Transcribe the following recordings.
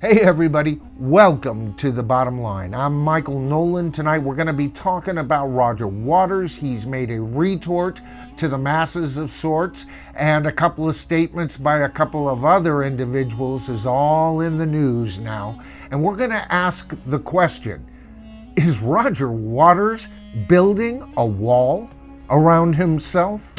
Hey everybody, welcome to The Bottom Line. I'm Michael Noland. Tonight we're going to be talking about Roger Waters. He's made a retort to the masses of sorts, and a couple of statements by a couple of other individuals is all in the news now. And we're going to ask the question, is Roger Waters building a wall around himself?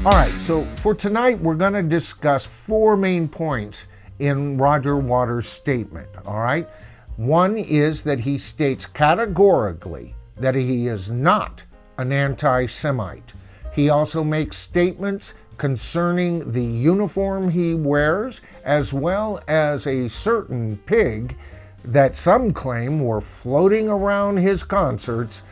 All right, so for tonight, we're going to discuss four main points in Roger Waters' statement, all right? One is that he states categorically that he is not an anti-Semite. He also makes statements concerning the uniform he wears, as well as a certain pig that some claim were floating around his concerts,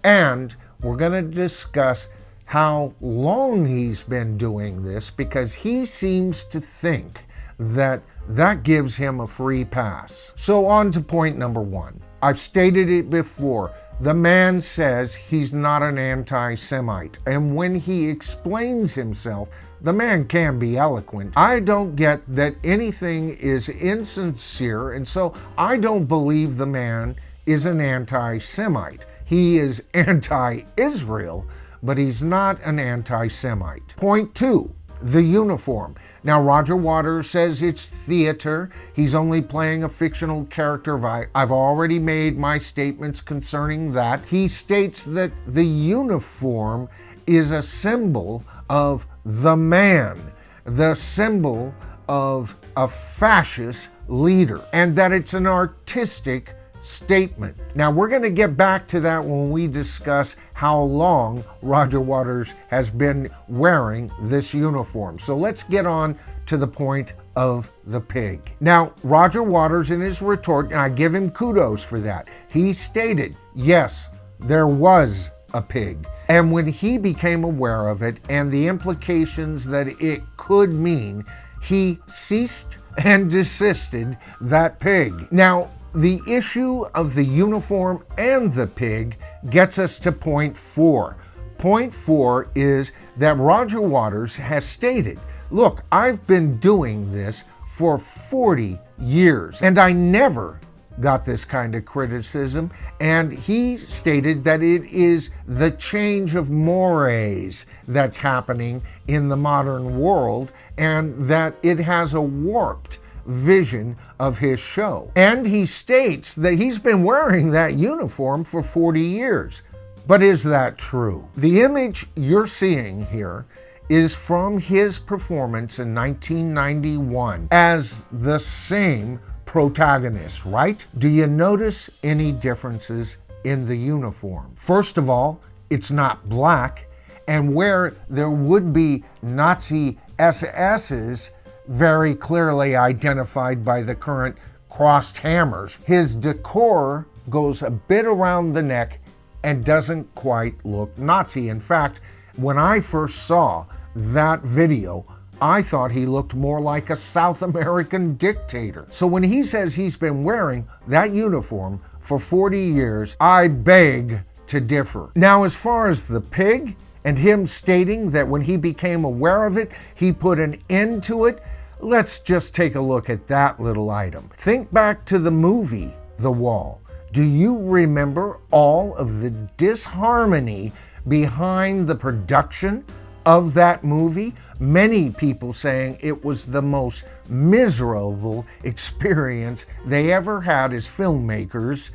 and we're going to discuss how long he's been doing this, because he seems to think that that gives him a free pass. So on to point number one. I've stated it before. The man says he's not an anti-Semite, and when he explains himself, the man can be eloquent. I don't get that anything is insincere, and so I don't believe the man is an anti-Semite. He is anti-Israel, but he's not an anti-Semite. Point two, the uniform. Now, Roger Waters says it's theater. He's only playing a fictional character. I've already made my statements concerning that. He states that the uniform is a symbol of the man, the symbol of a fascist leader, and that it's an artistic statement. Now, we're going to get back to that when we discuss how long Roger Waters has been wearing this uniform. So let's get on to the point of the pig. Now, Roger Waters, in his retort, and I give him kudos for that, he stated, yes, there was a pig. And when he became aware of it and the implications that it could mean, he ceased and desisted that pig. Now, the issue of the uniform and the pig gets us to point four. Point four is that Roger Waters has stated, look, I've been doing this for 40 years, and I never got this kind of criticism. And he stated that it is the change of mores that's happening in the modern world, and that it has a warped vision of his show. And he states that he's been wearing that uniform for 40 years. But is that true? The image you're seeing here is from his performance in 1991 as the same protagonist, right? Do you notice any differences in the uniform? First of all, it's not black, and where there would be Nazi SS's very clearly identified by the current crossed hammers, his decor goes a bit around the neck and doesn't quite look Nazi. In fact, when I first saw that video, I thought he looked more like a South American dictator. So when he says he's been wearing that uniform for 40 years, I beg to differ. Now, as far as the pig and him stating that when he became aware of it, he put an end to it, let's just take a look at that little item. Think back to the movie, The Wall. Do you remember all of the disharmony behind the production of that movie? Many people saying it was the most miserable experience they ever had as filmmakers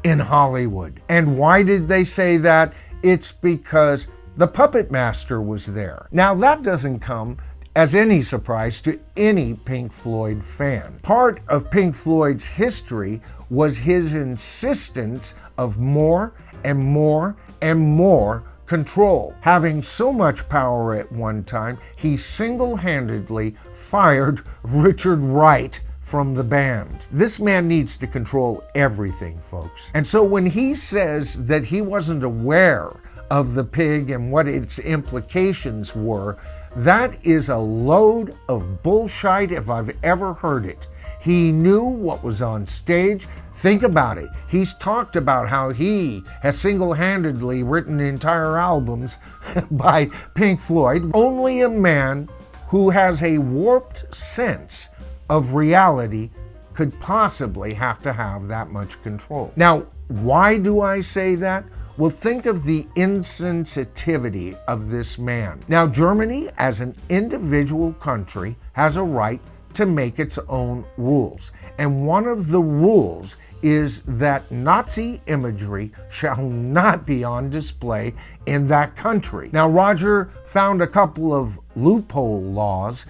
in Hollywood. And why did they say that? It's because the puppet master was there. Now, that doesn't come as any surprise to any Pink Floyd fan. Part of Pink Floyd's history was his insistence of more and more and more control. Having so much power at one time, he single-handedly fired Richard Wright from the band. This man needs to control everything, folks. And so when he says that he wasn't aware of the pig and what its implications were, that is a load of bullshit if I've ever heard it. He knew what was on stage. Think about it. He's talked about how he has single-handedly written entire albums by Pink Floyd. Only a man who has a warped sense of reality could possibly have to have that much control. Now, why do I say that? Well, think of the insensitivity of this man. Now, Germany, as an individual country, has a right to make its own rules. And one of the rules is that Nazi imagery shall not be on display in that country. Now, Roger found a couple of loophole laws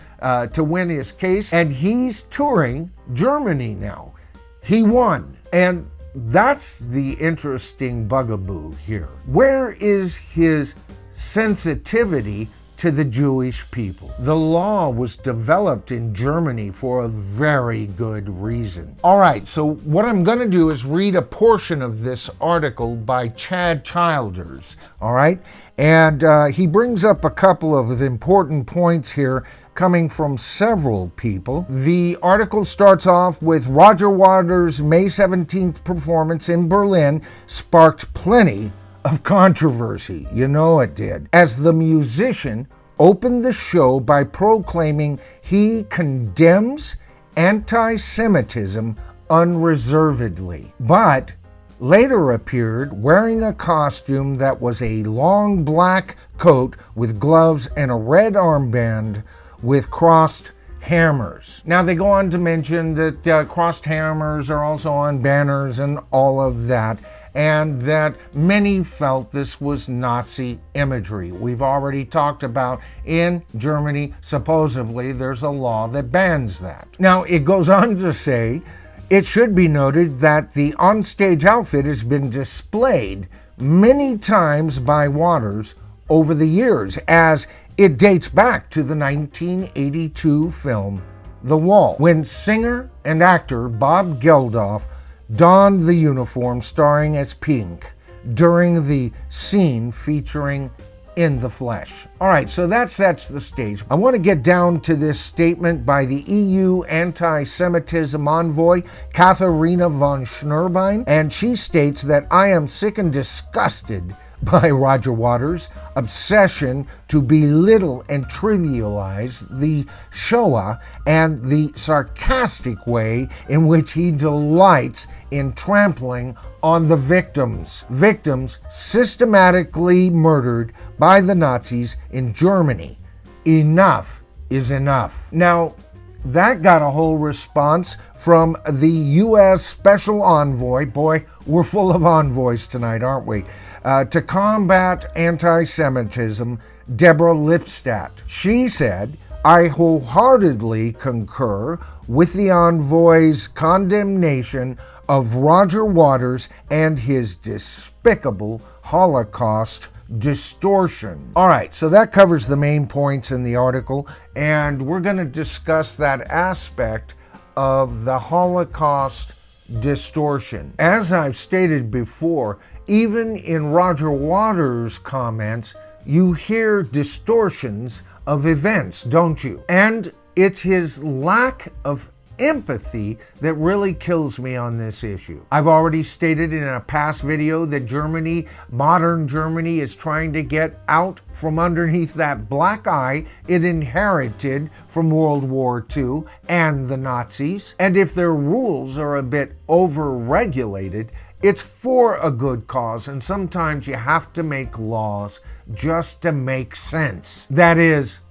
to win his case, and he's touring Germany now. He won, and that's the interesting bugaboo here. Where is his sensitivity to the Jewish people? The law was developed in Germany for a very good reason. All right, so what I'm going to do is read a portion of this article by Chad Childers, all right? And he brings up a couple of important points here coming from several people. The article starts off with Roger Waters' May 17th performance in Berlin sparked plenty of controversy. You know it did. As the musician opened the show by proclaiming he condemns anti-Semitism unreservedly, but later appeared wearing a costume that was a long black coat with gloves and a red armband with crossed hammers. Now they go on to mention that crossed hammers are also on banners and all of that, and that many felt this was Nazi imagery. We've already talked about in Germany, supposedly there's a law that bans that. Now it goes on to say, it should be noted that the onstage outfit has been displayed many times by Waters over the years, as it dates back to the 1982 film The Wall, when singer and actor Bob Geldof donned the uniform starring as Pink during the scene featuring In the Flesh. All right, so that sets the stage. I want to get down to this statement by the EU anti-Semitism envoy, Katharina von Schnurbein, and she states that I am sick and disgusted by Roger Waters' obsession to belittle and trivialize the Shoah and the sarcastic way in which he delights in trampling on the victims systematically murdered by the Nazis in Germany. Enough is enough. Now, that got a whole response from the U.S. Special Envoy. Boy, we're full of envoys tonight, aren't we? To combat anti-Semitism, Deborah Lipstadt. She said, I wholeheartedly concur with the envoy's condemnation of Roger Waters and his despicable Holocaust distortion. All right, so that covers the main points in the article, and we're going to discuss that aspect of the Holocaust distortion. As I've stated before, even in Roger Waters' comments, you hear distortions of events, don't you? And it's his lack of empathy that really kills me on this issue. I've already stated in a past video that Germany, modern Germany, is trying to get out from underneath that black eye it inherited from World War II and the Nazis. And if their rules are a bit over-regulated, it's for a good cause, and sometimes you have to make laws just to make sense. That is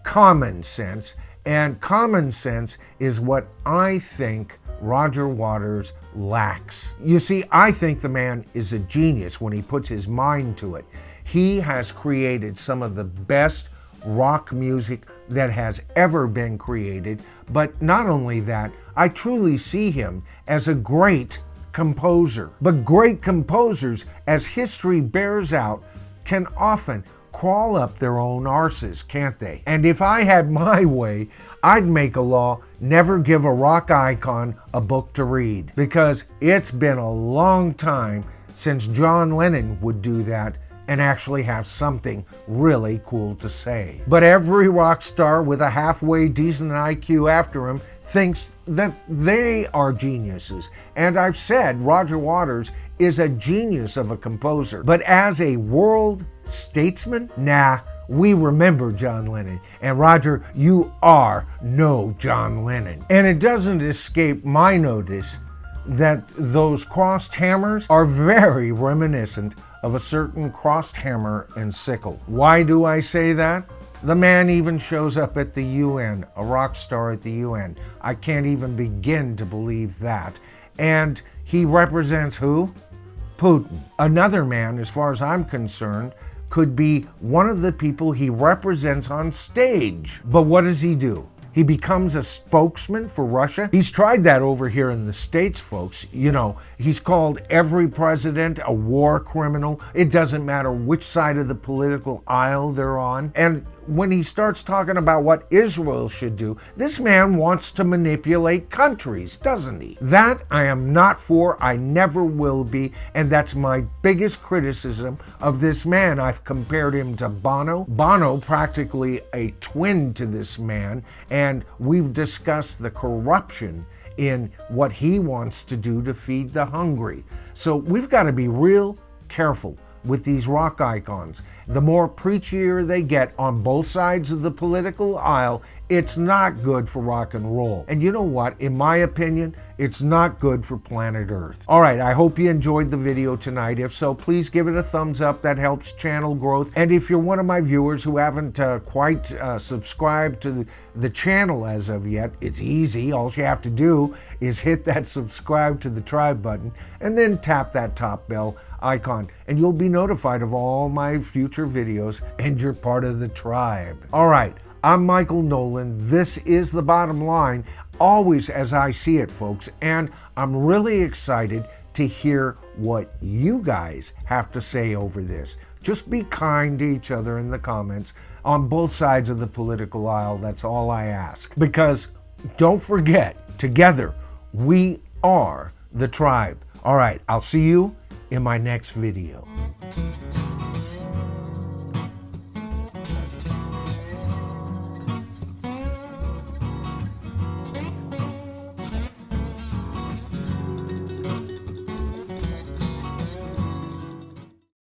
common sense, and common sense is what I think Roger Waters lacks. You see, I think the man is a genius when he puts his mind to it. He has created some of the best rock music that has ever been created, but not only that, I truly see him as a great composer. But great composers, as history bears out, can often crawl up their own arses, can't they? And if I had my way, I'd make a law never give a rock icon a book to read, because it's been a long time since John Lennon would do that and actually have something really cool to say. But every rock star with a halfway decent IQ after him thinks that they are geniuses. And I've said Roger Waters is a genius of a composer. But as a world statesman, nah, we remember John Lennon. And Roger, you are no John Lennon. And it doesn't escape my notice that those crossed hammers are very reminiscent of a certain crossed hammer and sickle. Why do I say that? The man even shows up at the UN, a rock star at the UN. I can't even begin to believe that. And he represents who? Putin. Another man, as far as I'm concerned, could be one of the people he represents on stage. But what does he do? He becomes a spokesman for Russia. He's tried that over here in the States, folks. You know, he's called every president a war criminal. It doesn't matter which side of the political aisle they're on. And when he starts talking about what Israel should do, this man wants to manipulate countries, doesn't he? That I am not for, I never will be, and that's my biggest criticism of this man. I've compared him to Bono. Bono, practically a twin to this man, and we've discussed the corruption in what he wants to do to feed the hungry. So we've got to be real careful with these rock icons. The more preachier they get on both sides of the political aisle, it's not good for rock and roll. And you know what? In my opinion, it's not good for planet Earth. All right, I hope you enjoyed the video tonight. If so, please give it a thumbs up. That helps channel growth. And if you're one of my viewers who haven't quite subscribed to the channel as of yet, it's easy. All you have to do is hit that subscribe to the tribe button and then tap that top bell icon, and you'll be notified of all my future videos, and you're part of the tribe. All right, I'm Michael Noland. This is The Bottom Line, always as I see it, folks, and I'm really excited to hear what you guys have to say over this. Just be kind to each other in the comments on both sides of the political aisle. That's all I ask. Because don't forget, together, we are the tribe. All right, I'll see you in my next video.